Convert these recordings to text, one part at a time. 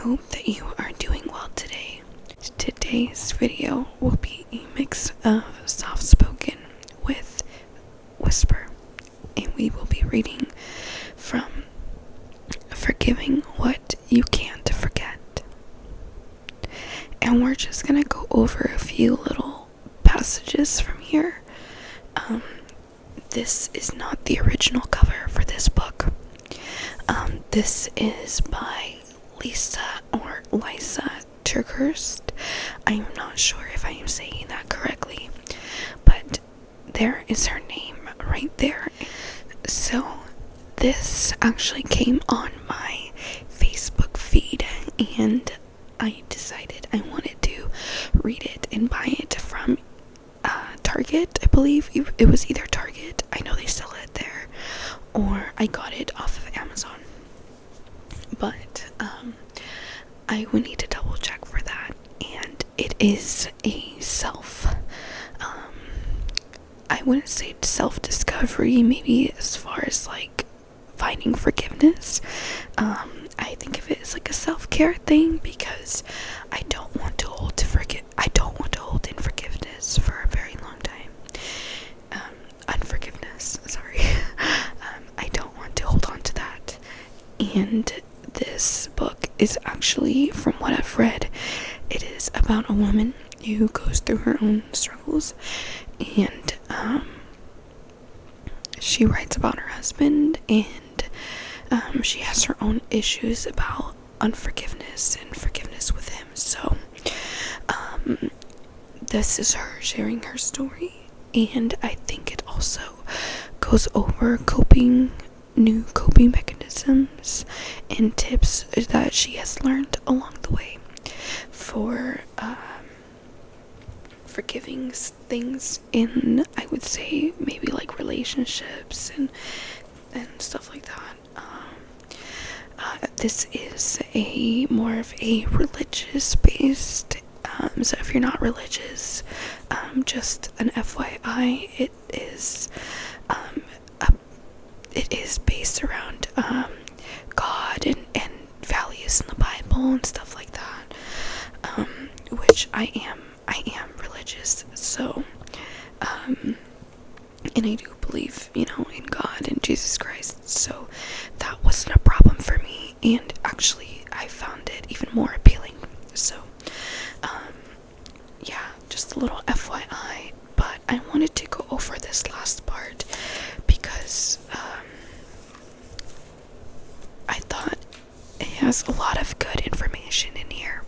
hope that you are doing well today. Today's video will be a mix of soft-spoken with whisper, and we will be reading from Forgiving What You Can't Forget. And we're just gonna go over a few little passages from here. This is not the original cover for this book. This is by Lisa Turkhurst. I am not sure if I am saying that correctly, but there is her name right there. So this actually came on my Facebook feed, and I decided I wanted to read it and buy it from Target. I believe it was either Target, I know they sell it there, or I got it off of Amazon. But I would need to double check for that. And it is a I wouldn't say self-discovery, maybe as far as like finding forgiveness. I think of it as like a self-care thing, because I don't want to hold in forgiveness for a very long time. Unforgiveness, sorry. I don't want to hold on to that. And this book is actually, from what I've read, it is about a woman who goes through her own struggles, and she writes about her husband, and she has her own issues about unforgiveness and forgiveness with him. So this is her sharing her story, and I think it also goes over new coping mechanisms and tips that she has learned along the way for forgiving things in, I would say, maybe like relationships and stuff like that. This is more of a religious based, so if you're not religious, just an FYI, it is based around God and values in the Bible and stuff like that, which I am religious, so and I do believe, in God and Jesus Christ, so that wasn't a problem for me, and actually I found it even more appealing. So yeah, just a little FYI, but I wanted to go over this last part because I thought it has a lot of good information in here.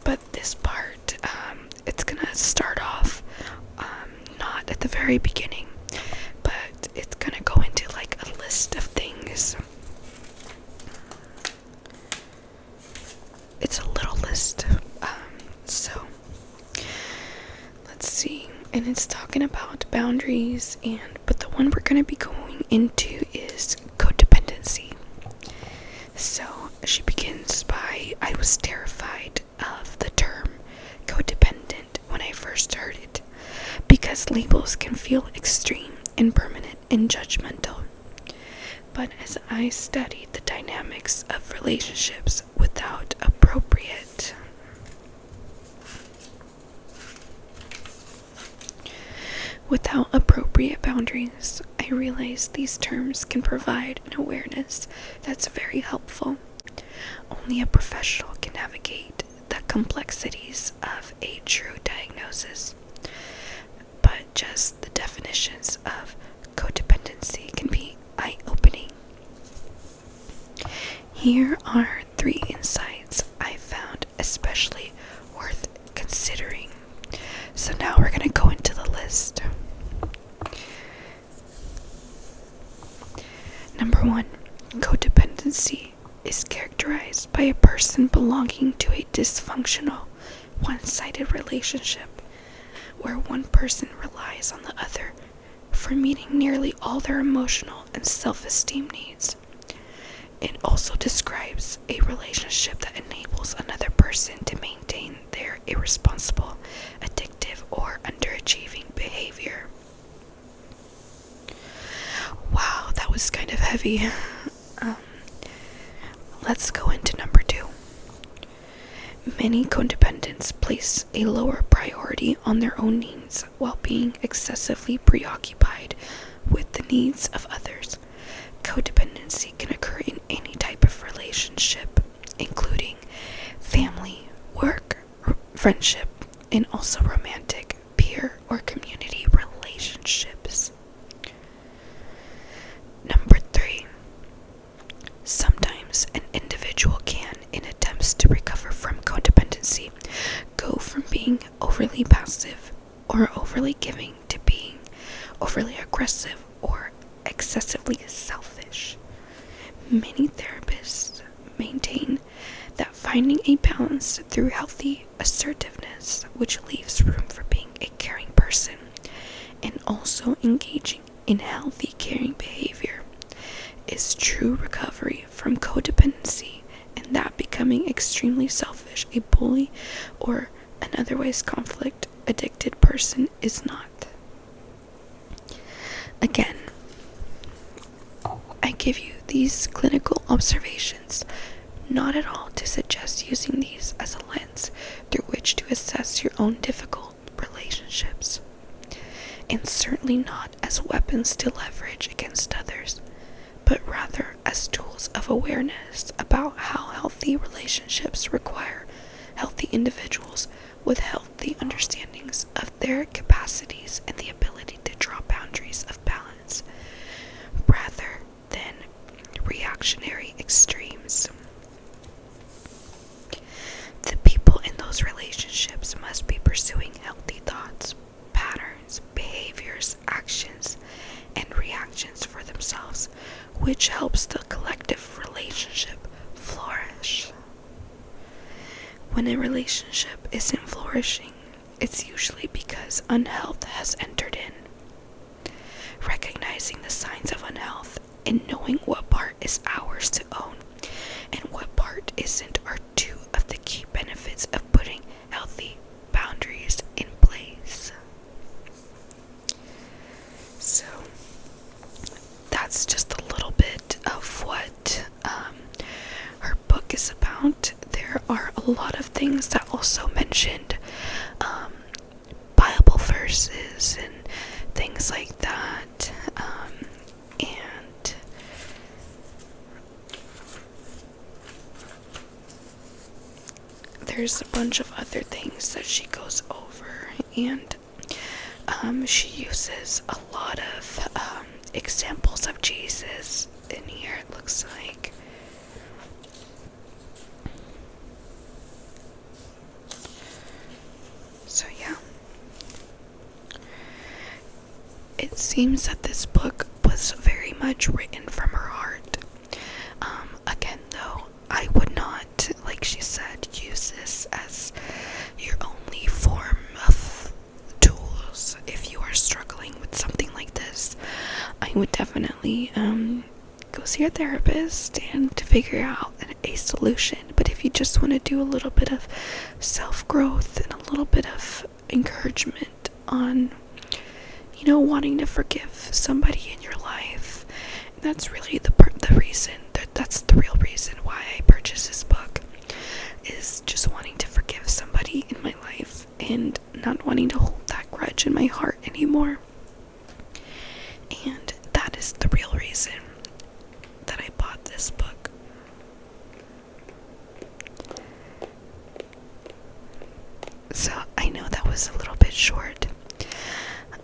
But this part, it's gonna start off not at the very beginning, but it's gonna go into like a list of things. It's a little list. So let's see. And it's talking about boundaries, but the one we're gonna be going into is codependency. So she begins by, I was terrified of the term codependent when I first heard it, because labels can feel extreme and permanent and judgmental. But as I studied the dynamics of relationships without appropriate boundaries, I realized these terms can provide an awareness that's very helpful. Only a professional can navigate the complexities of a true diagnosis, but just the definitions of codependency can be eye-opening. Here are 3 insights I found especially worth considering. So now we're going to go into the list. Number 1, codependency is characterized by a person belonging to a dysfunctional, one-sided relationship where one person relies on the other for meeting nearly all their emotional and self-esteem needs. It also describes a relationship that enables another person to maintain their irresponsible, addictive, or underachieving behavior. Wow, that was kind of heavy. let's go into number 2. Many codependents place a lower priority on their own needs while being excessively preoccupied with the needs of others. Codependency can occur in any type of relationship, including family, work, friendship, and also romantic, peer, or community relationships. Number 3. Sometimes an individual can, in attempts to recover from codependency, go from being overly passive or overly giving to being overly aggressive or excessively selfish. Many therapists maintain that finding a balance through healthy assertiveness, which leaves room for being a caring person, and also engaging in healthy caring behavior, is true recovery from codependency, and that becoming extremely selfish, a bully, or an otherwise conflict addicted person is not. Again, I give you these clinical observations not at all to suggest using these as a lens through which to assess your own difficult relationships, and certainly not as weapons to leverage against others, but rather as tools of awareness about how healthy relationships require healthy individuals with healthy understandings of their capacities and the ability to draw boundaries of balance, rather than reactionary extremes. The people in those relationships must be pursuing healthy thoughts, patterns, behaviors, actions, and reactions for themselves, which helps the collective relationship flourish. When a relationship isn't flourishing, it's usually because unhealth has entered in. Recognizing the signs of unhealth and knowing what part is ours to own and what part isn't are two of the key benefits of putting healthy boundaries in place. So that's just a little bit of what her book is about. There are a lot of things that also mentioned Bible verses and things like that, and there's a bunch of other things that she goes over, and she uses a lot of examples of Jesus in here, it looks like. So yeah, it seems that this book was very much written from her heart. Again though, I would not, like she said, use this as your only form of tools. If you are struggling with something like this, I would definitely go see a therapist and to figure out a solution. But if you just want to do a little bit of self-growth and a little bit of encouragement on, wanting to forgive somebody in your life, that's really the reason, that's the real reason why I purchased this book, is just wanting to forgive somebody in my life and not wanting to hold that grudge in my heart anymore. And that is the real reason that I bought this book. So I know that was a little bit short.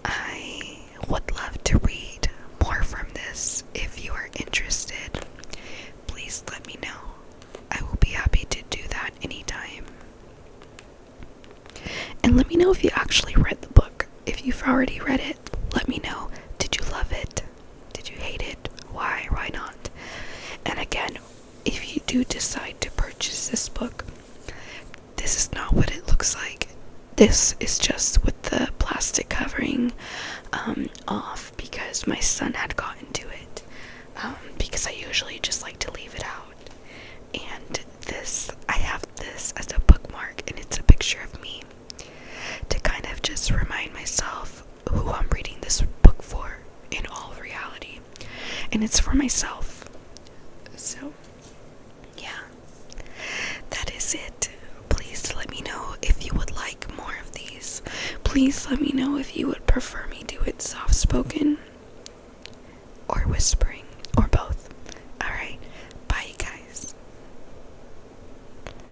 I would love to read more from this. If you are interested, please let me know. I will be happy to do that anytime. And let me know if you actually read the book. If you've already read it, let me know. Did you love it? Did you hate it? Why? Why not? And again, if you do decide to purchase this book, this is not what it looks like. This is just with the plastic covering off, because my son had gotten to it, because I usually just like to leave it out. And this, I have this as a bookmark, and it's a picture of me to kind of just remind myself who I'm reading this book for in all reality. And it's for myself. So yeah, is it. Please let me know if you would like more of these. Please let me know if you would prefer me do it soft spoken or whispered.